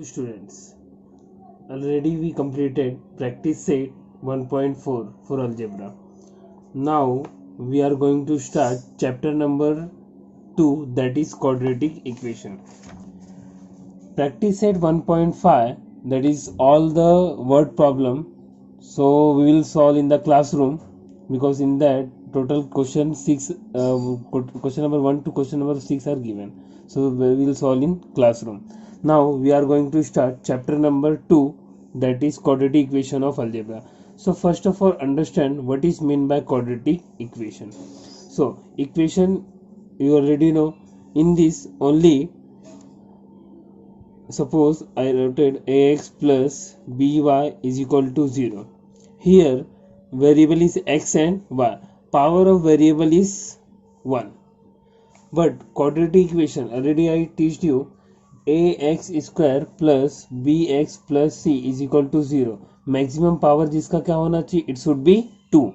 Students, already we completed practice set 1.4 for algebra. Now we are going to start chapter number 2, that is quadratic equation. Practice set 1.5, that is all the word problem. So we will solve in the classroom, because in that total question question number 1 to question number 6 are given. So we will solve in classroom. Now we are going to start chapter number 2, that is quadratic equation of algebra. So first of all, understand what is meant by quadratic equation. So equation, you already know. In this only, suppose I rotate ax plus by is equal to 0. Here variable is x and y. Power of variable is 1. But quadratic equation, already I teach you, ax square plus bx plus c is equal to 0. Maximum power जिसका क्या होना चाहिए, it should be 2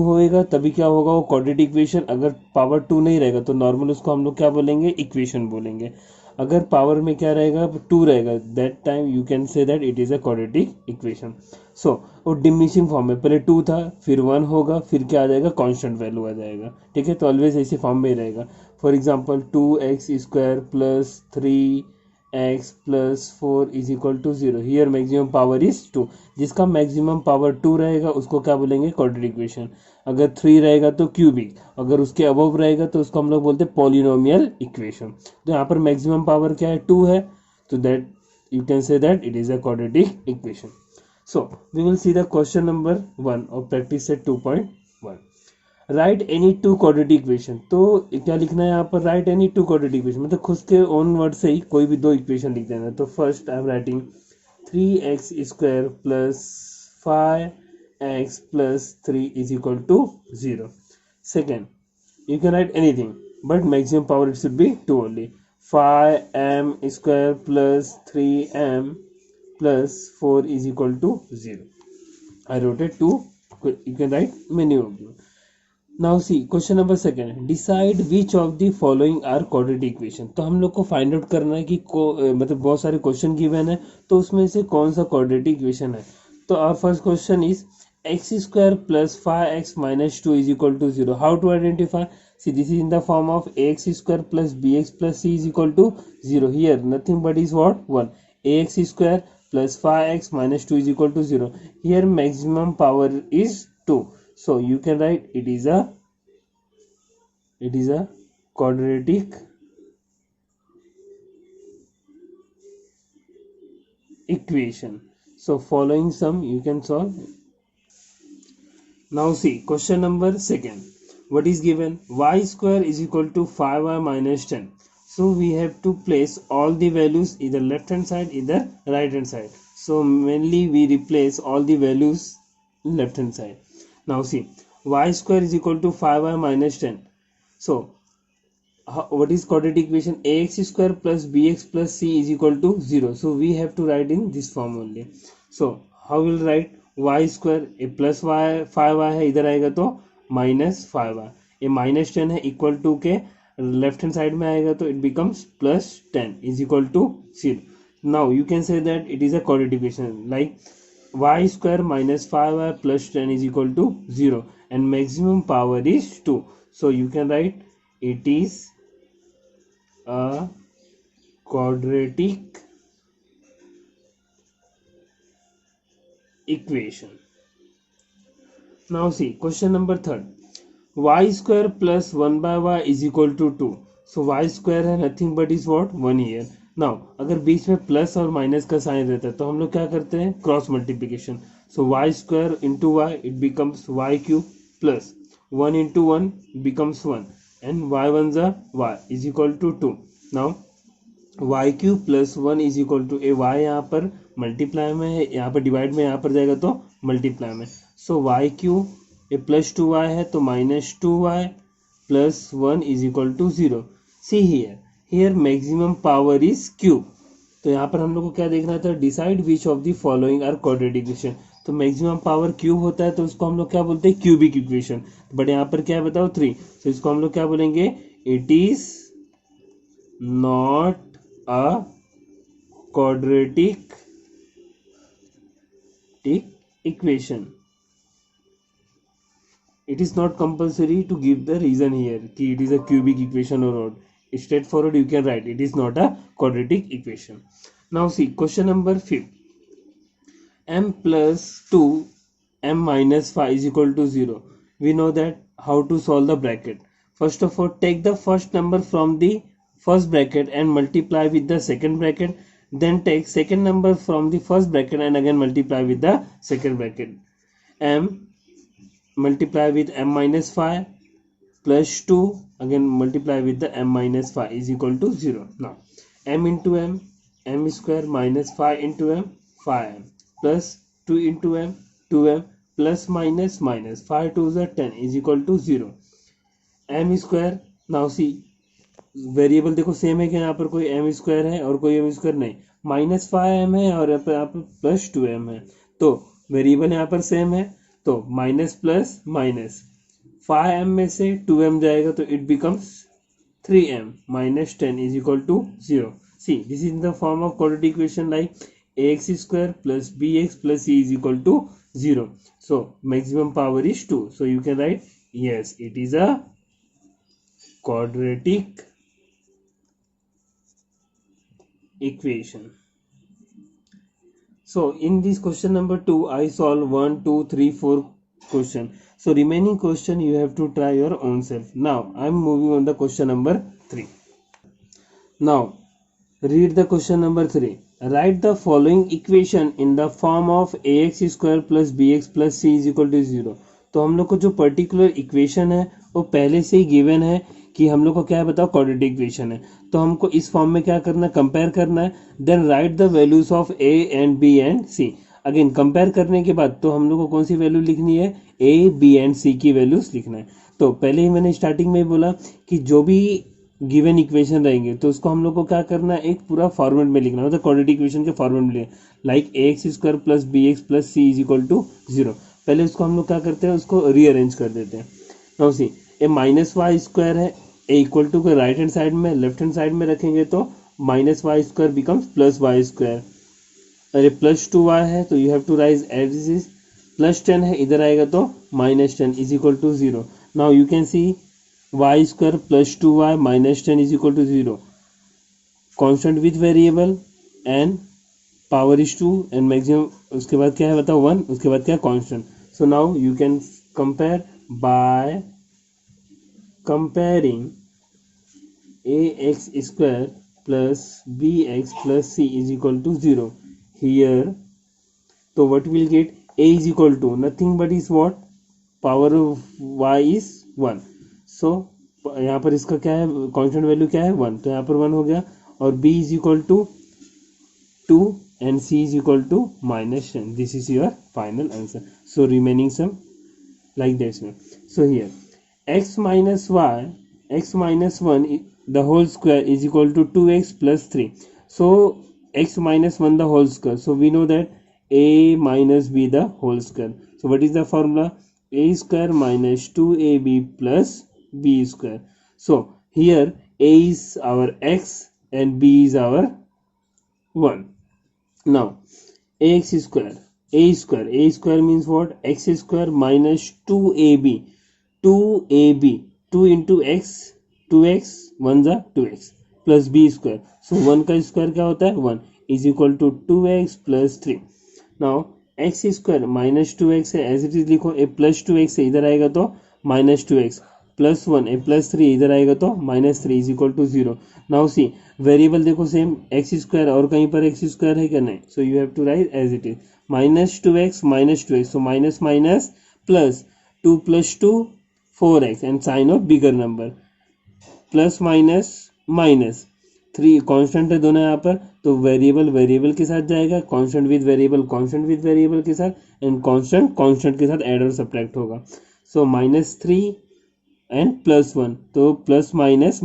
होएगा, तभी क्या होगा वो quadratic equation. अगर पावर 2 नहीं रहेगा तो नॉर्मल उसको हम लोग क्या बोलेंगे, इक्वेशन बोलेंगे. अगर पावर में क्या रहेगा, 2 रहेगा, that time you can say that it is a quadratic equation. So वो डिमिनिशिंग फॉर्म में, पहले 2 था, फिर 1 होगा, फिर क्या आ जाएगा, कांस्टेंट वैल्यू आ जाएगा. ठीक है, तो ऑलवेज ऐसे फॉर्म में ही रहेगा. For example 2x square plus 3x plus 4 is equal to 0. Here maximum power is 2. जिसका मैक्सिमम पावर 2 रहेगा उसको क्या बोलेंगे, क्वाड्रेटिक इक्वेशन. अगर 3 रहेगा तो क्यूबिक, अगर उसके अबव रहेगा तो उसको हम लोग बोलते हैं पॉलिनोमियल इक्वेशन. तो यहाँ पर मैक्सिमम पावर क्या है, 2 है, तो that you can say that it is a quadratic equation. So we will see the question number 1 of practice set 2.1. write any two quadratic equation. तो क्या लिखना है यहाँ पर, write any two quadratic equation, मतलब खुद के ओन वर्ड से ही कोई भी दो इक्वेशन लिख देना. तो first I am writing 3x square plus 5x plus 3 is equal to 0. Second, you can write anything but maximum power it should be 2 only. 5m square plus 3m plus 4 is equal to 0. I wrote it 2. You can write many of them. Now see question number second. Decide which of the following are quadratic equation. तो हम लोग को find out करना है कि मतलब बहुत सारे क्वेश्चन गिवन है, तो उसमें से कौन सा क्वाड्रेटिक इक्वेशन है. तो our first question is x square plus 5x minus 2 is equal to 0. How to identify? See, this is in the form of ax square plus bx plus c is equal to 0. Here nothing but is what, 1. ax square plus 5x minus 2 is equal to 0. Here maximum power is 2. So you can write it is a quadratic equation. So following sum you can solve. Now see question number second. What is given? Y square is equal to 5y minus 10. So we have to place all the values either left hand side either right hand side. So mainly we replace all the values left hand side. Now see, y square is equal to 5y minus 10. So what is quadratic equation? Ax square plus bx plus c is equal to 0. So we have to write in this form only. So how will write? y square, a plus y 5y है, इधर आएगा तो minus 5y. ए minus 10 है, equal to के left hand side में आएगा तो it becomes plus 10 is equal to 0. Now you can say that it is a quadratic equation like y square minus 5y plus 10 is equal to 0 and maximum power is 2. So you can write it is a quadratic equation. Now see question number third. Y square plus 1 by y is equal to 2. So y square है nothing but is what, 1 here. Now अगर बीच में plus और minus का sign रहता है तो हम लोग क्या करते हैं, cross multiplication. So y square into y it becomes y cube plus 1 into 1 becomes 1 and y one जा y is equal to 2. Now y cube plus 1 is equal to a y यहाँ पर मल्टीप्लाई में है, यहाँ पर divide में यहाँ पर जाएगा तो मल्टीप्लाई में. So y cube a plus 2y है तो minus 2y plus 1 is equal to 0. See here maximum power is cube. तो यहाँ पर हम लोग को क्या देखना था, decide which of the following are quadratic equation. तो मैक्सिमम पावर क्यूब होता है तो उसको हम लोग क्या बोलते हैं, क्यूबिक इक्वेशन. बट यहाँ पर क्या है बताओ, 3. तो इसको हम लोग क्या बोलेंगे, it is not a quadratic equation. It is not compulsory to give the reason here कि it is a cubic equation or not. Straightforward you can write it is not a quadratic equation. Now see question number 5. M plus 2 m minus 5 is equal to 0. We know that how to solve the bracket. First of all, take the first number from the first bracket and multiply with the second bracket. Then take second number from the first bracket and again multiply with the second bracket. M multiply with m minus 5 plus 2 again multiply with the m minus 5 is equal to 0. Now m into m square minus 5 into m 5m plus 2 into m 2m plus minus 5 to the 10 is equal to 0. m square. Now see variable देखो same है कि यहाँ पर कोई M square है और कोई M square नहीं. -5m है और यहाँ पर +2m है तो वेरिएबल यहाँ पर सेम है तो माइनस प्लस माइनस 5m में से 2m जाएगा तो it becomes 3m minus 10 is equal to 0. See, this is in the form of quadratic equation like ax square plus bx plus c is equal to 0. So maximum power is 2. So you can write yes, it is a quadratic equation. So in this question number 2, I solve 1, 2, 3, 4 question. So remaining question you have to try your own self. Now I am moving on the question number 3. Now read the question number 3. Write the following equation in the form of ax square plus bx plus c is equal to 0. तो हम लोग को जो particular equation है वो पहले से ही given है कि हम लोग को क्या है बताओ क्वाड्रेटिक इक्वेशन है तो हमको इस फॉर्म में क्या करना है कंपेयर करना है. Then write the values of a and b and c. Again compare करने के बाद तो हम लोग को कौन सी वैल्यू लिखनी है a b एंड c की वैल्यूज लिखना है. तो पहले ही मैंने स्टार्टिंग में बोला कि जो भी गिवन इक्वेशन रहेंगे तो उसको हम लोग को क्या करना है एक पूरा फॉर्मेट में लिखना मतलब क्वाड्रेटिक इक्वेशन के फॉर्मेट में लिखना like ax square plus bx plus c is equal to 0. पहले उसको हम लोग क्या करते हैं उसको रीअरेंज कर देते हैं. Now see a minus y square है ए इक्वल टू को राइट हैंड साइड में लेफ्ट हैंड साइड में रखेंगे तो minus y square becomes plus y square. अरे प्लस 2y है तो you have to raise as is plus 10 है इधर आएगा तो -10 is equal to 0. Now you can see y square plus 2y minus 10 is equal to 0. Constant with variable and power is 2 and maximum उसके बाद क्या है बताओ 1 उसके बाद क्या है constant. So now you can compare by comparing ax square plus bx plus c is equal to 0 here. So what we'll get a is equal to nothing but is what power of y is 1. So यहाँ पर इसका क्या है constant value क्या है 1 तो यहाँ पर 1 हो गया और b is equal to 2 and c is equal to -10. This is your final answer. So remaining sum like this one. So here x minus 1 the whole square is equal to 2x plus 3. So x minus 1 the whole square. So we know that a minus b the whole square. So what is the formula? A square minus 2ab plus b square. So here a is our x and b is our 1. Now ax square a square means what x square minus 2ab 2 into x 2x 1 जा 2x plus b square. So 1 का square क्या होता है 1 is equal to 2x plus 3. Now x square minus 2x है as it is लिखो a plus 2x है इधर आएगा तो minus 2x plus 1 a plus 3 इधर आएगा तो minus 3 is equal to 0. Now see variable देखो सेम x स्क्वायर और कहीं पर x स्क्वायर है क्या नहीं. So you have to write as it is minus 2x so minus minus plus 2 plus 2 4x and sign of bigger number plus minus minus 3 constant है दोनों यहाँ पर तो वेरिएबल के साथ जाएगा कांस्टेंट विद वेरिएबल के साथ एंड कांस्टेंट के साथ ऐड और सब्ट्रैक्ट होगा. सो -3 एंड +1 तो plus minus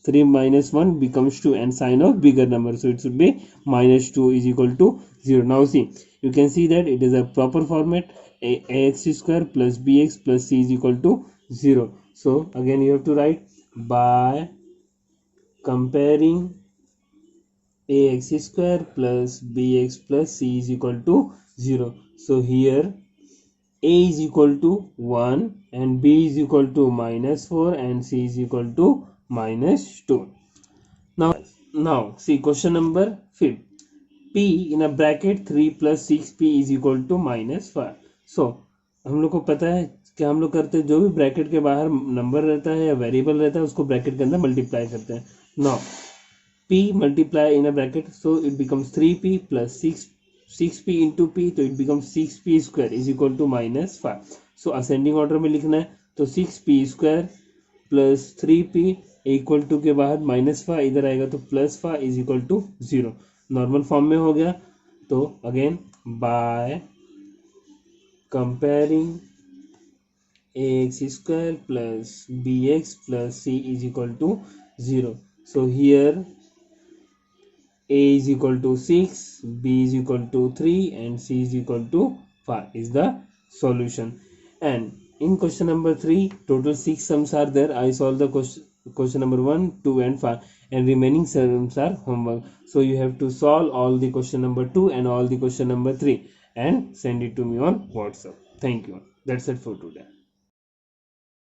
3 minus 1 becomes 2 and sign of bigger number so it should be -2 is equal to 0. Now see you can see that it is a proper format ax square plus bx plus c is equal to 0. So again you have to write by comparing ax square plus bx plus c is equal to 0. So here a is equal to 1 and b is equal to -4 and c is equal to -2. Now see question number 5. p in a bracket 3 plus 6p is equal to -5. So हम लोग को पता है कि हम लोग करते हैं जो भी ब्रैकेट के बाहर नंबर रहता है या वेरिएबल रहता है उसको ब्रैकेट के अंदर मल्टीप्लाई करते हैं. Now p multiply in a bracket, so it becomes 3p plus 6p into p, तो it becomes 6p square is equal to -5. So ascending order में लिखना है तो 6p square plus 3p equal to के बाद -5 इधर आएगा तो +5 is equal to 0. Normal form में हो गया. तो again by comparing ax square plus bx plus c is equal to 0. So here a is equal to 6, b is equal to 3 and c is equal to 5 is the solution. And in question number 3 total 6 sums are there. I solved the question number 1, 2 and 5 and remaining sums are homework. So you have to solve all the question number 2 and all the question number 3 and send it to me on WhatsApp. Thank you. That's it for today.